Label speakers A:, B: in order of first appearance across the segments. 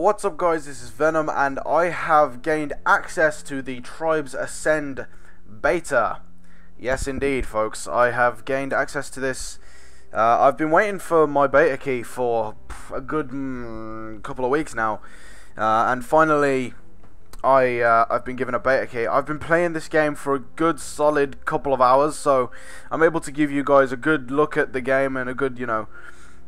A: What's up guys, this is Venom and I have gained access to the Tribes Ascend beta. Yes indeed folks, I have gained access to this. I've been waiting for my beta key for a good couple of weeks now, and finally I've been given a beta key. I've been playing this game for a good solid couple of hours, so I'm able to give you guys a good look at the game and a good,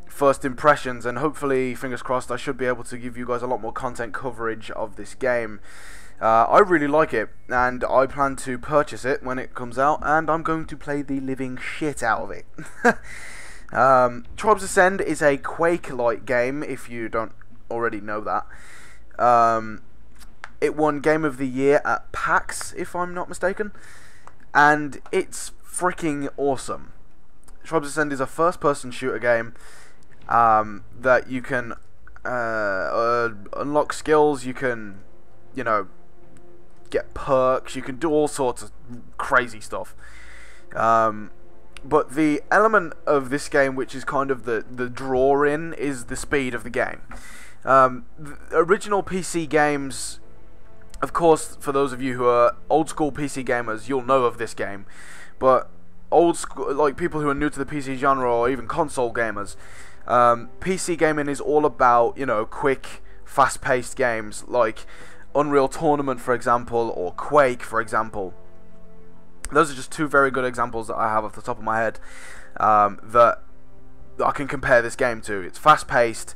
A: first impressions, and hopefully, fingers crossed, I should be able to give you guys a lot more content coverage of this game. I really like it, and I plan to purchase it when it comes out, and I'm going to play the living shit out of it. Tribes Ascend is a Quake-like game, if you don't already know that. It won Game of the Year at PAX, if I'm not mistaken, and it's freaking awesome. Tribes Ascend is a first-person shooter game that you can unlock skills, you can, get perks, you can do all sorts of crazy stuff. But the element of this game which is kind of the draw in is the speed of the game. The original PC games, of course, for those of you who are old school PC gamers, you'll know of this game, but old school, like people who are new to the PC genre or even console gamers, PC gaming is all about, quick, fast-paced games like Unreal Tournament, for example, or Quake, for example. Those are just two very good examples that I have off the top of my head that I can compare this game to. It's fast-paced,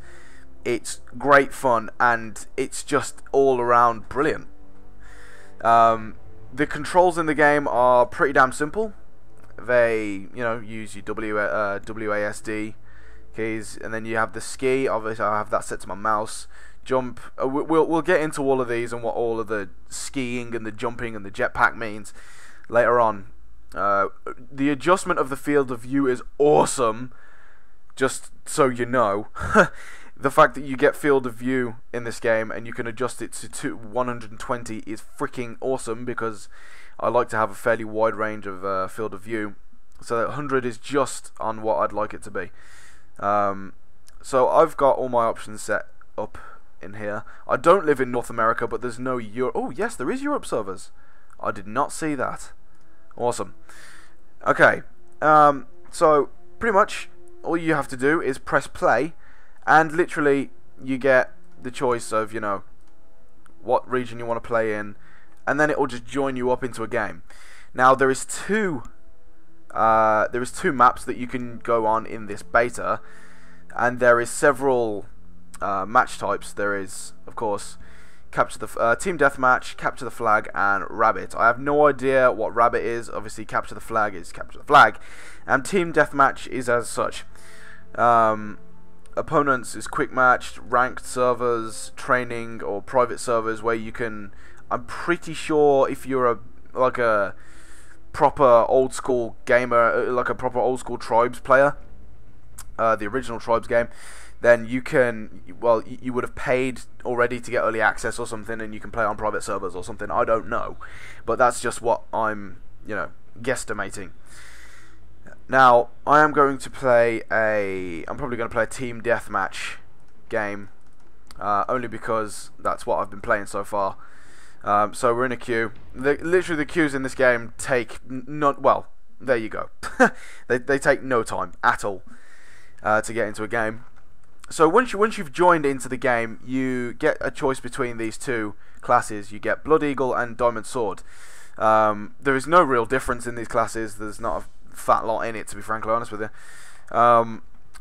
A: it's great fun, and it's just all around brilliant. The controls in the game are pretty damn simple. They, use your WASD keys, and then you have the ski. Obviously, I have that set to my mouse. Jump. We'll get into all of these and what all of the skiing and the jumping and the jetpack means later on. The adjustment of the field of view is awesome. Just so you know, the fact that you get field of view in this game and you can adjust it to 120 is freaking awesome, because I like to have a fairly wide range of field of view. So that 100 is just on what I'd like it to be. So I've got all my options set up in here. I don't live in North America, but there's no Europe. Oh yes, there is Europe servers. I did not see that. Awesome. Okay, so pretty much all you have to do is press play, and literally you get the choice of what region you want to play in, and then it will just join you up into a game. Now there is two maps that you can go on in this beta, and there is several match types. There is, of course, Team Deathmatch, Capture the Flag, and Rabbit. I have no idea what Rabbit is. Obviously, Capture the Flag is Capture the Flag, and Team Deathmatch is as such. Opponents is quick matched, ranked servers, training, or private servers where you can. I'm pretty sure if you're a proper old school gamer, like a proper old school Tribes player, the original Tribes game, then you can, you would have paid already to get early access or something, and you can play on private servers or something. I don't know, but that's just what I'm guesstimating. Now I am going to play I'm probably going to play a Team Deathmatch game, only because that's what I've been playing so far. So we're in a queue. Literally the queues in this game take there you go. they take no time at all to get into a game. So once you've joined into the game, you get a choice between these two classes. You get Blood Eagle and Diamond Sword. There is no real difference in these classes. There's not a fat lot in it, to be frankly honest with you.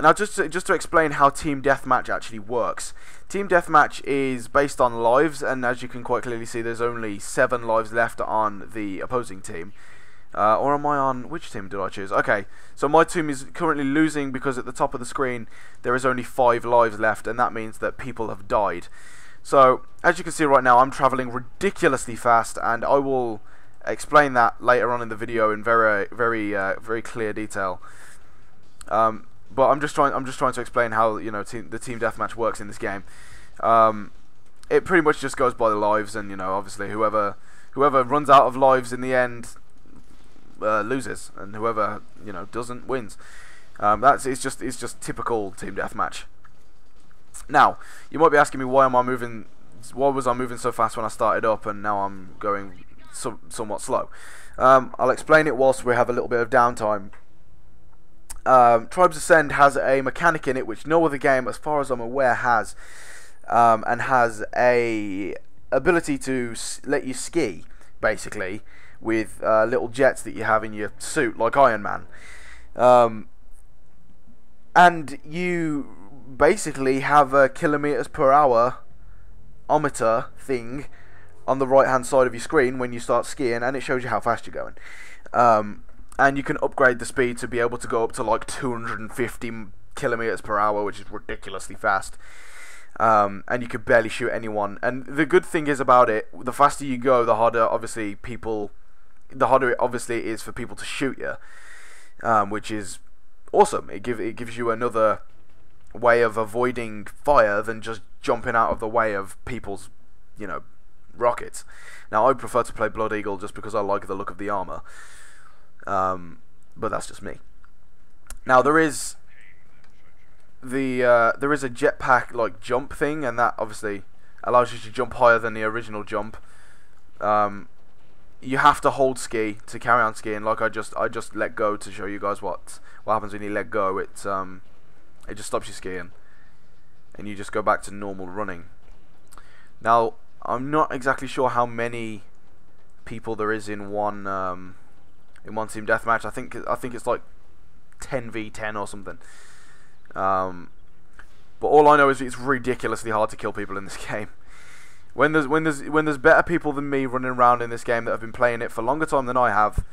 A: Now just to explain how Team Deathmatch actually works. Team Deathmatch is based on lives, and as you can quite clearly see, there's only 7 lives left on the opposing team. Or am I on... which team did I choose? Okay, so my team is currently losing because at the top of the screen there is only 5 lives left, and that means that people have died. So, as you can see right now, I'm travelling ridiculously fast, and I will explain that later on in the video in very clear detail. But I'm just trying to explain how the Team Deathmatch works in this game. It pretty much just goes by the lives, and obviously whoever runs out of lives in the end loses, and whoever doesn't wins. It's just typical Team Deathmatch. Now, you might be asking me why was I moving so fast when I started up, and now I'm going somewhat slow. I'll explain it whilst we have a little bit of downtime. Tribes Ascend has a mechanic in it which no other game, as far as I'm aware, has, and has a ability to let you ski, basically, with little jets that you have in your suit, like Iron Man. And you basically have a kilometers per hour ometer thing on the right hand side of your screen when you start skiing, and it shows you how fast you're going. And you can upgrade the speed to be able to go up to like 250 kilometers per hour, which is ridiculously fast. And you could barely shoot anyone. And the good thing is about it, the faster you go, the harder it obviously is for people to shoot you, which is awesome. It gives you another way of avoiding fire than just jumping out of the way of people's, rockets. Now, I prefer to play Blood Eagle just because I like the look of the armor, but that's just me. Now, there is a jetpack like jump thing, and that obviously allows you to jump higher than the original jump. You have to hold ski to carry on skiing. Like I just let go to show you guys what happens when you let go. It just stops you skiing, and you just go back to normal running. Now, I'm not exactly sure how many people there is in one team deathmatch. I think it's like 10v10 or something. But all I know is it's ridiculously hard to kill people in this game. When there's better people than me running around in this game that have been playing it for longer time than I have,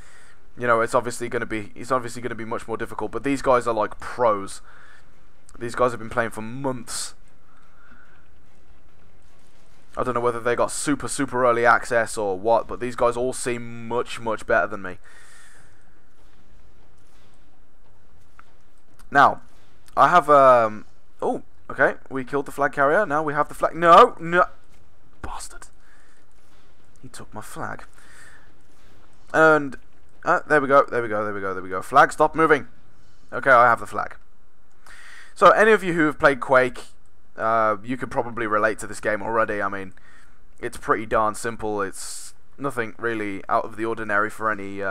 A: it's obviously going to be much more difficult. But these guys are like pros. These guys have been playing for months. I don't know whether they got super early access or what, but these guys all seem much better than me. Now, I have oh, okay, we killed the flag carrier. Now we have the flag. No, bastard! He took my flag. And there we go. Flag, stop moving. Okay, I have the flag. So, any of you who have played Quake, you could probably relate to this game already. I mean, it's pretty darn simple. It's nothing really out of the ordinary for any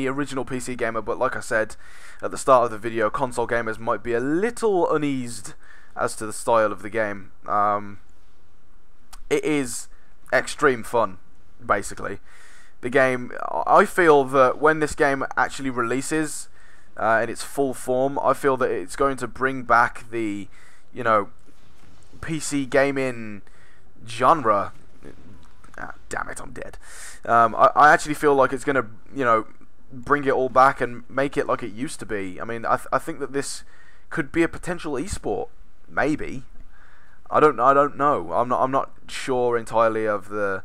A: original PC gamer. But like I said at the start of the video, console gamers might be a little uneased as to the style of the game. It is extreme fun, basically. The game, I feel that when this game actually releases in its full form, I feel that it's going to bring back the, PC gaming genre. Damn it, I'm dead. I actually feel like it's going to, bring it all back and make it like it used to be. I mean, I think that this could be a potential esport, maybe. I don't know. I'm not sure entirely of the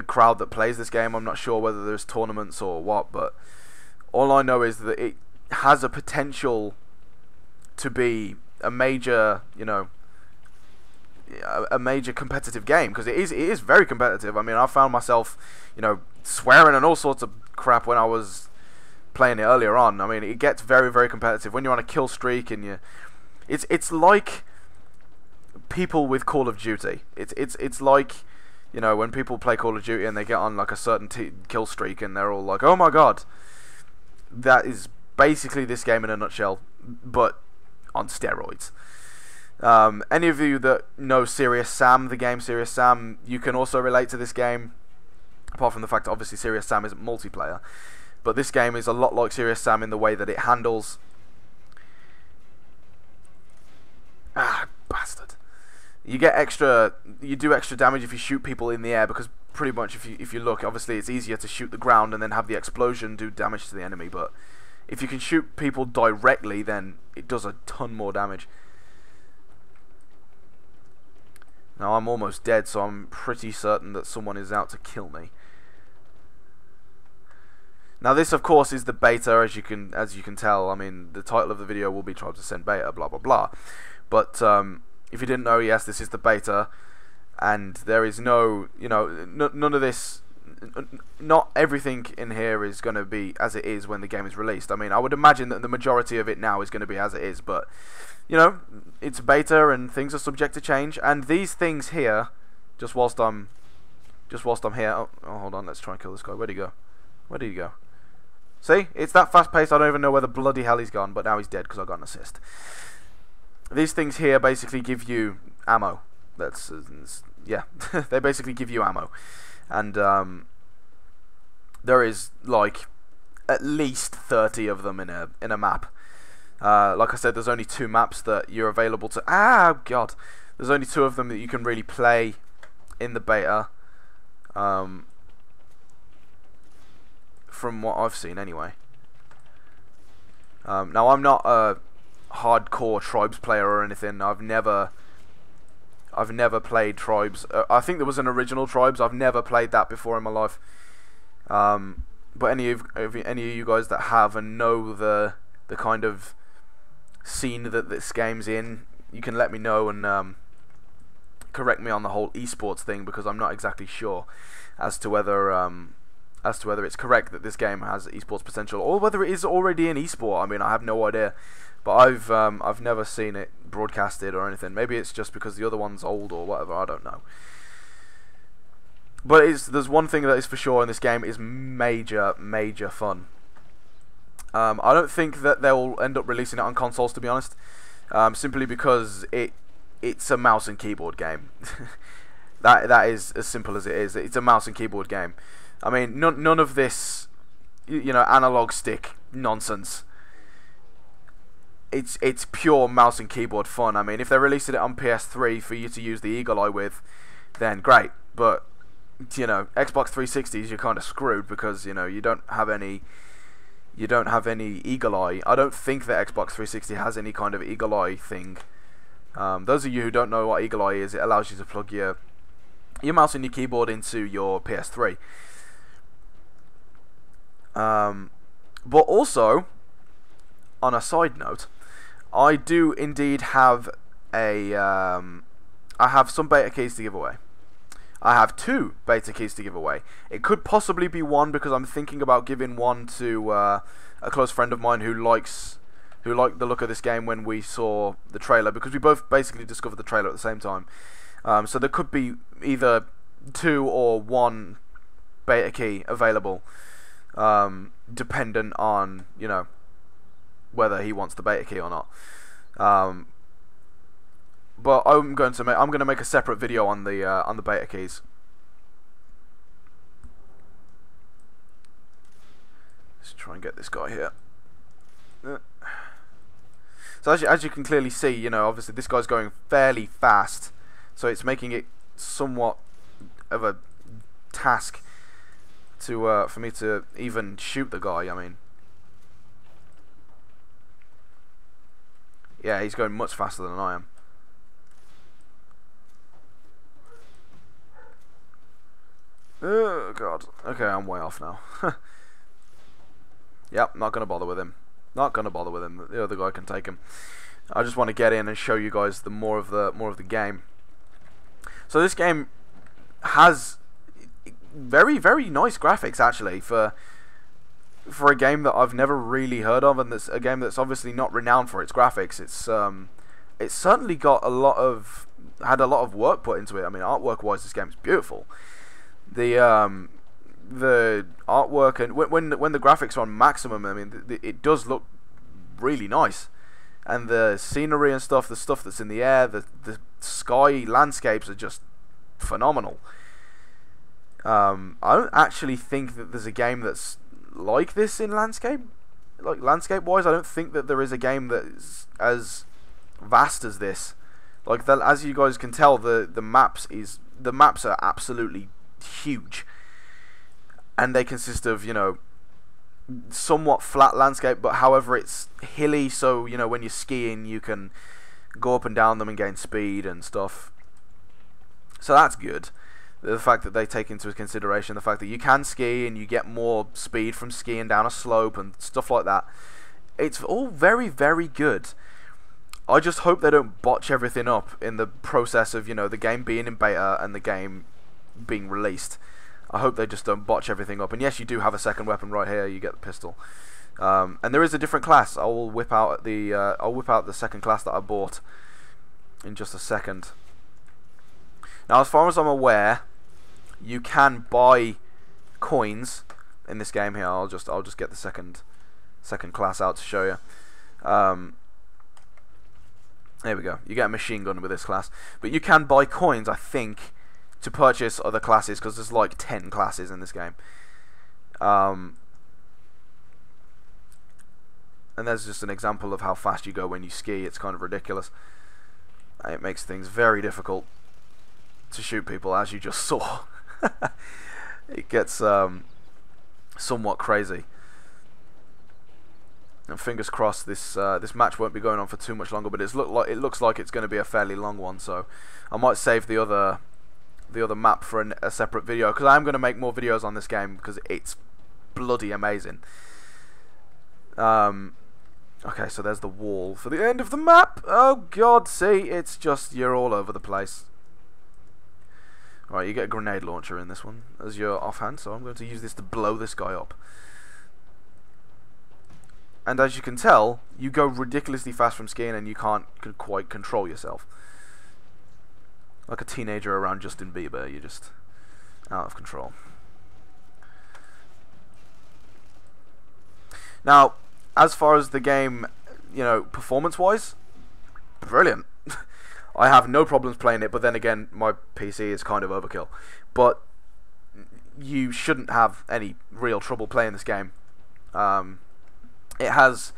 A: crowd that plays this game. I'm not sure whether there's tournaments or what, but all I know is that it has a potential to be a major, a major competitive game, because it is very competitive. I mean, I found myself, swearing and all sorts of crap when I was playing it earlier on. I mean, it gets very competitive when you're on a kill streak, and it's like people with Call of Duty. It's like, when people play Call of Duty and they get on like a certain kill streak and they're all like, oh my god. That is basically this game in a nutshell, but on steroids. Any of you that know Serious Sam, the game Serious Sam, you can also relate to this game, apart from the fact that obviously Serious Sam isn't multiplayer. But this game is a lot like Serious Sam in the way that it handles... bastard. You do extra damage if you shoot people in the air, because pretty much if you look, obviously it's easier to shoot the ground and then have the explosion do damage to the enemy, but if you can shoot people directly, then it does a ton more damage. Now I'm almost dead, so I'm pretty certain that someone is out to kill me. Now this, of course, is the beta, as you can tell. I mean, the title of the video will be Tribes Ascend Beta, blah blah blah. But if you didn't know, yes, this is the beta, and there is no, none of this not everything in here is going to be as it is when the game is released. I mean, I would imagine that the majority of it now is going to be as it is, but you know, it's beta and things are subject to change. And these things here, just whilst I'm here. Oh, hold on, let's try and kill this guy. Where'd he go? Where did he go? See, it's that fast paced. I don't even know where the bloody hell he's gone, but now he's dead because I got an assist. These things here basically give you ammo. That's yeah, they basically give you ammo, and there is like at least 30 of them in a map. Like I said, there's only 2 maps that you're available to. Ah, God, there's only 2 of them that you can really play in the beta. From what I've seen, anyway. Now, I'm not a hardcore Tribes player or anything. I've never played Tribes. I think there was an original Tribes. I've never played that before in my life. But any of you guys that have and know the kind of scene that this game's in, you can let me know and correct me on the whole esports thing, because I'm not exactly sure as to whether it's correct that this game has esports potential, or whether it is already an esport. I mean, I have no idea, but I've never seen it broadcasted or anything. Maybe it's just because the other one's old or whatever. I don't know. But there's one thing that is for sure in this game is major fun. I don't think that they'll end up releasing it on consoles, to be honest, simply because it's a mouse and keyboard game. that is as simple as it is. It's a mouse and keyboard game. I mean, none of this, you know, analog stick nonsense. It's pure mouse and keyboard fun. I mean, if they're releasing it on PS3 for you to use the eagle eye with, then great. But you know, Xbox 360s, you're kind of screwed, because you know you don't have any eagle eye. I don't think that Xbox 360 has any kind of eagle eye thing. Those of you who don't know what eagle eye is, it allows you to plug your mouse and your keyboard into your PS3. But also, on a side note, I do indeed have I have some beta keys to give away. I have 2 beta keys to give away. It could possibly be 1, because I'm thinking about giving 1 to a close friend of mine who liked the look of this game when we saw the trailer, because we both basically discovered the trailer at the same time. So there could be either 2 or 1 beta key available, dependent on, you know, whether he wants the beta key or not. But I'm going to make a separate video on the beta keys. Let's try and get this guy here. So as you can clearly see, you know, obviously this guy's going fairly fast, so it's making it somewhat of a task to for me to even shoot the guy. I mean, yeah, he's going much faster than I am. Oh God. Okay, I'm way off now. Yep, not gonna bother with him. Not gonna bother with him. The other guy can take him. I just want to get in and show you guys the more of the game. So this game has very nice graphics, actually, for a game that I've never really heard of, and that's a game that's obviously not renowned for its graphics. It's certainly got had a lot of work put into it. I mean, artwork wise, this game is beautiful. The artwork, and when the graphics are on maximum, I mean, it does look really nice, and the scenery and stuff, the stuff that's in the air, the sky landscapes are just phenomenal. I don't actually think that there's a game that's like this in landscape wise. I don't think that there is a game that's as vast as this. Like, as you guys can tell, the maps are absolutely huge, and they consist of, you know, somewhat flat landscape, but however it's hilly, so you know, when you're skiing you can go up and down them and gain speed and stuff. So that's good. The fact that they take into consideration the fact that you can ski and you get more speed from skiing down a slope and stuff like that. It's all very good. I just hope they don't botch everything up in the process of, you know, the game being in beta and the game being released. I hope they just don't botch everything up. And yes, you do have a second weapon right here. You get the pistol, and there is a different class. I'll whip out the second class that I bought in just a second. Now, as far as I'm aware, you can buy coins in this game here. I'll just get the second class out to show you. There we go. You get a machine gun with this class, but you can buy coins, I think, to purchase other classes, because there's like 10 classes in this game. And there's just an example of how fast you go when you ski. It's kind of ridiculous. It makes things very difficult to shoot people, as you just saw. It gets somewhat crazy. And fingers crossed this match won't be going on for too much longer, but it looks like it's going to be a fairly long one, so I might save the other map for a separate video, because I am going to make more videos on this game because it's bloody amazing. Okay, so there's the wall for the end of the map. Oh god, see, it's just, you're all over the place. Alright, you get a grenade launcher in this one as your offhand, so I'm going to use this to blow this guy up. And as you can tell, you go ridiculously fast from skiing and you can't quite control yourself. Like a teenager around Justin Bieber, you're just out of control. Now, as far as the game, you know, performance-wise, brilliant. I have no problems playing it, but then again, my PC is kind of overkill. But you shouldn't have any real trouble playing this game. It has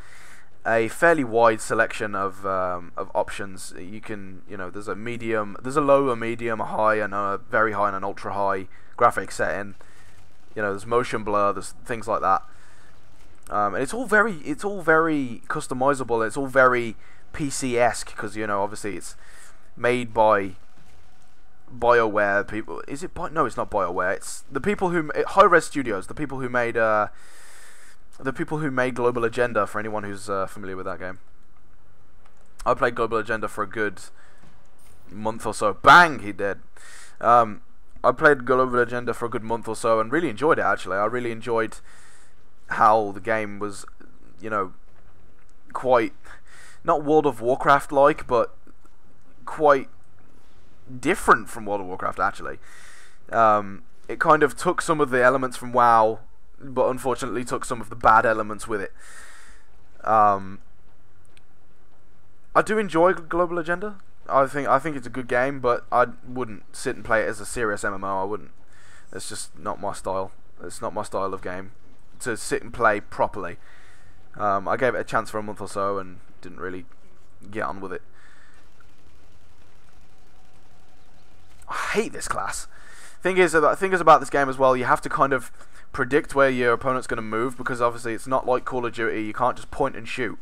A: a fairly wide selection of options. You can, you know, there's a medium, there's a low, a medium, a high, and a very high, and an ultra high graphics setting. You know, there's motion blur, there's things like that. And it's all very customizable. It's all very PC-esque, because, you know, obviously it's made by BioWare people. Is it? No, it's not BioWare. It's the people who Hi-Res Studios, the people who made Global Agenda. For anyone who's familiar with that game, I played Global Agenda for a good month or so. Bang, he did. I played Global Agenda for a good month or so and really enjoyed it. Actually, I really enjoyed how the game was, you know, quite not World of Warcraft like, but quite different from World of Warcraft. Actually, it kind of took some of the elements from WoW, but unfortunately took some of the bad elements with it. I do enjoy Global Agenda. I think it's a good game, but I wouldn't sit and play it as a serious MMO. I wouldn't. It's just not my style. It's not my style of game to sit and play properly. I gave it a chance for a month or so and didn't really get on with it. I hate this class. Thing is about this game as well, you have to kind of predict where your opponent's going to move, because obviously it's not like Call of Duty. You can't just point and shoot.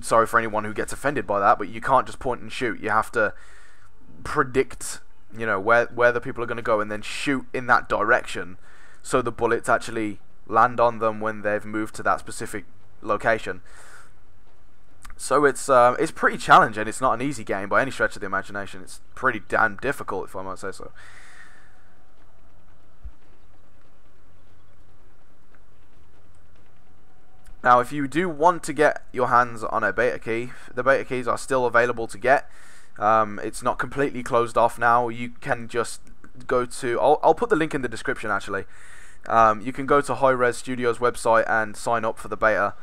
A: Sorry for anyone who gets offended by that, but you can't just point and shoot. You have to predict, you know, where the people are going to go, and then shoot in that direction so the bullets actually land on them when they've moved to that specific location. So it's pretty challenging. It's not an easy game by any stretch of the imagination. It's pretty damn difficult, if I might say so. Now, if you do want to get your hands on a beta key, the beta keys are still available to get. It's not completely closed off now. You can just go to... I'll put the link in the description, actually. You can go to Hi-Res Studios website and sign up for the beta.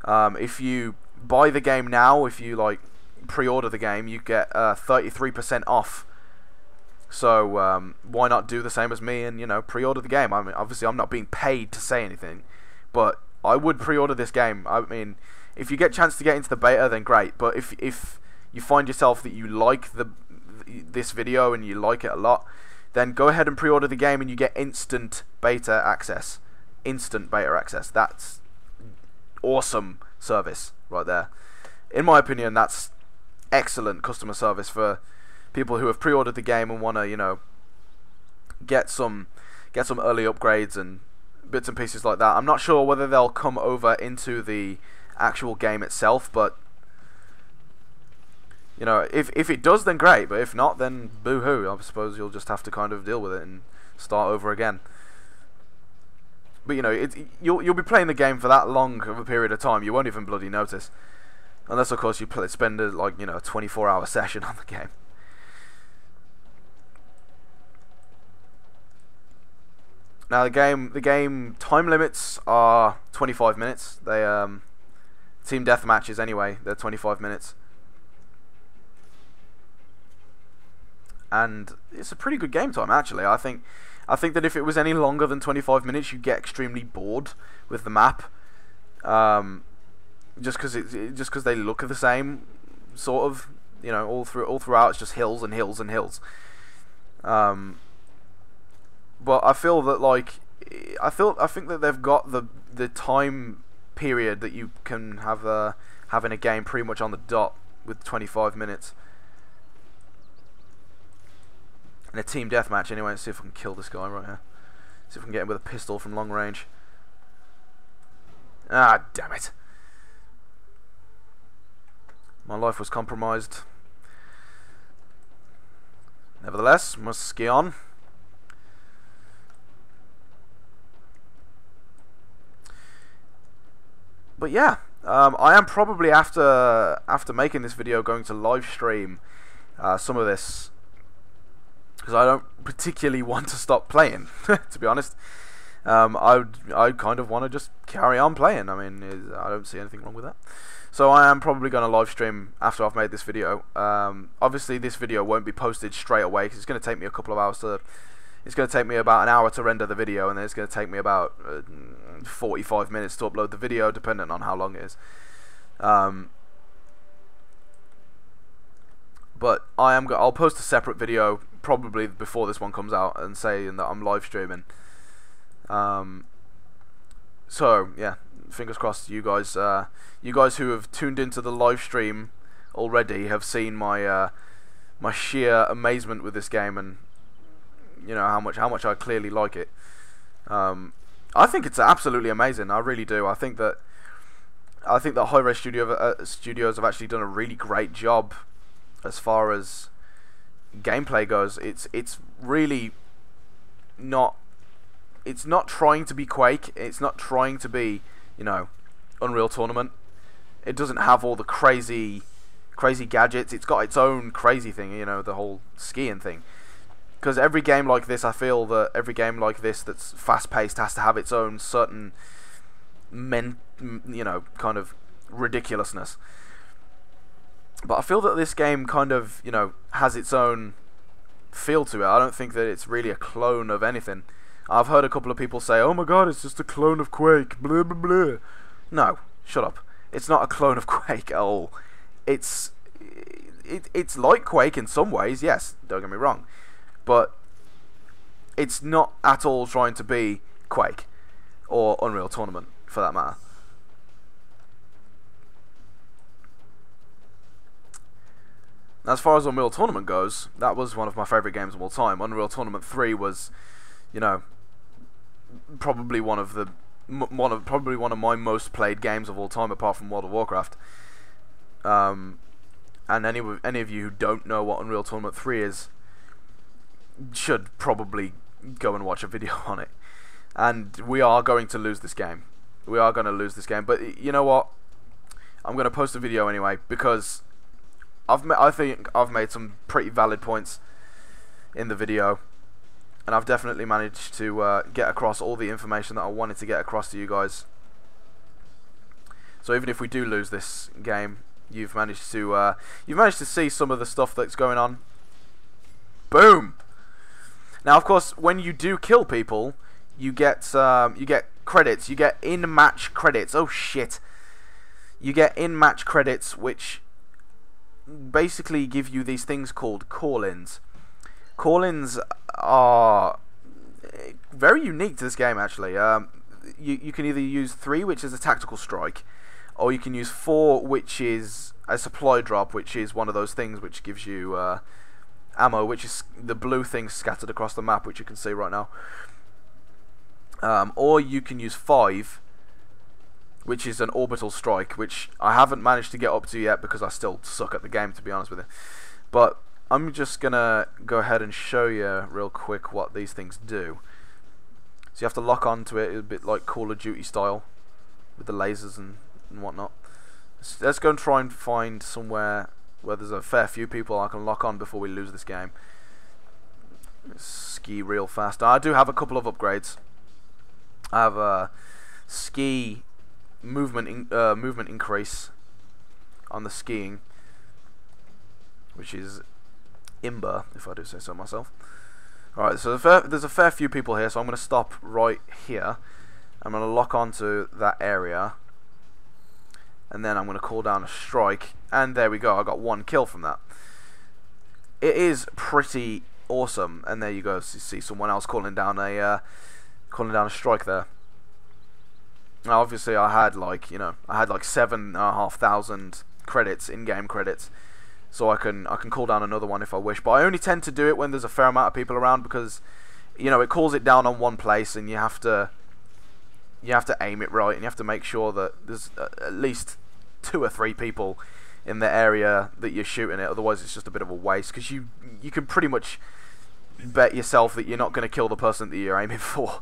A: If you buy the game now, if you like pre-order the game, you get 33% off. So why not do the same as me and, you know, pre-order the game? I mean, obviously I'm not being paid to say anything, but I would pre-order this game. I mean, if you get a chance to get into the beta, then great. But if you find yourself that you like this video and you like it a lot, then go ahead and pre-order the game and you get instant beta access. Instant beta access. That's awesome service right there. In my opinion, that's excellent customer service for people who have pre-ordered the game and want to, you know, get some early upgrades and bits and pieces like that. I'm not sure whether they'll come over into the actual game itself, but you know, if it does, then great. But if not, then boo-hoo. I suppose you'll just have to kind of deal with it and start over again. But you know, you'll be playing the game for that long of a period of time, you won't even bloody notice, unless of course you spend a 24-hour session on the game. Now the game time limits are 25 minutes. They team death matches anyway, they're 25 minutes. And it's a pretty good game time actually. I think that if it was any longer than 25 minutes, you'd get extremely bored with the map. Just because they look the same, sort of, you know, all throughout. It's just hills and hills and hills. But I feel that I think that they've got the time period that you can have in a game pretty much on the dot with 25 minutes. In a team deathmatch anyway. Let's see if I can kill this guy right here. See if I can get him with a pistol from long range. Ah, damn it. My life was compromised. Nevertheless, must ski on. But yeah, I am probably after making this video going to live stream some of this, because I don't particularly want to stop playing. To be honest, I kind of want to just carry on playing. I mean, I don't see anything wrong with that. So I am probably going to live stream after I've made this video. Obviously, this video won't be posted straight away because it's going to take me a couple of hours to. It's going to take me about an hour to render the video, and then it's going to take me about 45 minutes to upload the video, depending on how long it is. But I'll post a separate video probably before this one comes out, and saying that I'm live streaming. So yeah, fingers crossed. You guys who have tuned into the live stream already have seen my my sheer amazement with this game, and you know how much I clearly like it. I think it's absolutely amazing. I really do. I think that Hi-Res Studios have actually done a really great job as far as gameplay goes. It's really not. It's not trying to be Quake. It's not trying to be, you know, Unreal Tournament. It doesn't have all the crazy gadgets. It's got its own crazy thing, you know, the whole skiing thing. Because every game like this, I feel that every game like this that's fast-paced has to have its own certain, you know, kind of ridiculousness. But I feel that this game kind of, you know, has its own feel to it. I don't think that it's really a clone of anything. I've heard a couple of people say, "Oh my God, it's just a clone of Quake." Blah blah blah. No, shut up. It's not a clone of Quake at all. It's like Quake in some ways, yes. Don't get me wrong. But it's not at all trying to be Quake or Unreal Tournament, for that matter. As far as Unreal Tournament goes, that was one of my favourite games of all time. Unreal Tournament 3 was, you know, probably one of my most played games of all time, apart from World of Warcraft. And any of you who don't know what Unreal Tournament 3 is, should probably go and watch a video on it. And we are going to lose this game. We are going to lose this game. But you know what? I'm going to post a video anyway, because I think I've made some pretty valid points in the video, and I've definitely managed to get across all the information that I wanted to get across to you guys. So even if we do lose this game, you've managed to see some of the stuff that's going on. Boom. Now, of course, when you do kill people, you get credits. You get in-match credits. Oh shit! You get in-match credits, which basically give you these things called call-ins. Call-ins are very unique to this game, actually. You can either use 3, which is a tactical strike, or you can use 4, which is a supply drop, which is one of those things which gives you ammo, which is the blue thing scattered across the map, which you can see right now. Or you can use 5, which is an orbital strike, which I haven't managed to get up to yet because I still suck at the game, to be honest with you. But I'm just gonna go ahead and show you real quick what these things do. So you have to lock onto it, a bit like Call of Duty style, with the lasers and whatnot. Let's go and try and find somewhere where there's a fair few people I can lock on before we lose this game. Let's ski real fast. I do have a couple of upgrades. I have a ski movement increase on the skiing, which is imber, if I do say so myself. Alright, so there's a fair few people here, so I'm going to stop right here. I'm going to lock onto that area, and then I'm going to call down a strike, and there we go, I got 1 kill from that. It is pretty awesome, and there you go, so you see someone else calling down a strike there. Now obviously I had like, you know, I had like 7,500 credits, in-game credits, so I can call down another one if I wish, but I only tend to do it when there's a fair amount of people around, because, you know, it calls it down on one place, and you have to aim it right, and you have to make sure that there's at least 2 or 3 people in the area that you're shooting at. Otherwise it's just a bit of a waste, because you can pretty much bet yourself that you're not going to kill the person that you're aiming for.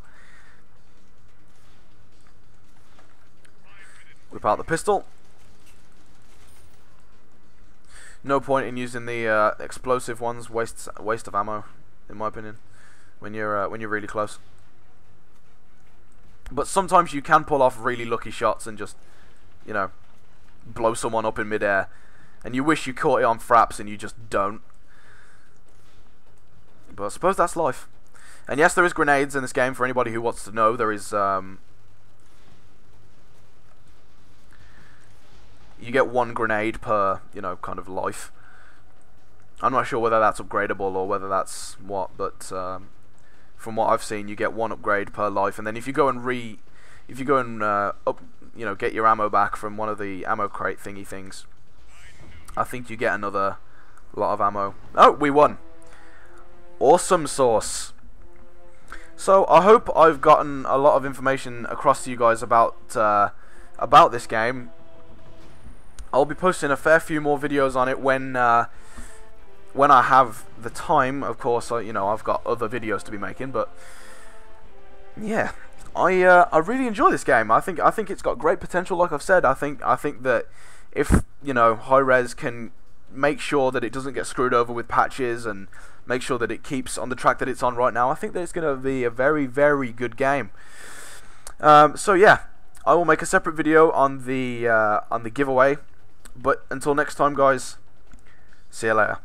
A: Whip out the pistol. No point in using the explosive ones. Waste of ammo, in my opinion, when you're really close. But sometimes you can pull off really lucky shots and just, you know, blow someone up in midair, and you wish you caught it on fraps and you just don't. But I suppose that's life. And yes, there is grenades in this game. For anybody who wants to know, there is you get 1 grenade per, you know, kind of life. I'm not sure whether that's upgradable or whether that's what, but from what I've seen, you get 1 upgrade per life, and then if you go and you know, get your ammo back from one of the ammo crate thingy things, I think you get another lot of ammo. Oh, we won! Awesome sauce. So I hope I've gotten a lot of information across to you guys about this game. I'll be posting a fair few more videos on it when I have the time. Of course, you know, I've got other videos to be making, but yeah, I really enjoy this game. I think it's got great potential. Like I've said, I think that if, you know, Hi-Rez can make sure that it doesn't get screwed over with patches and make sure that it keeps on the track that it's on right now, I think that it's going to be a very, very good game. So yeah, I will make a separate video on the giveaway. But until next time, guys, see you later.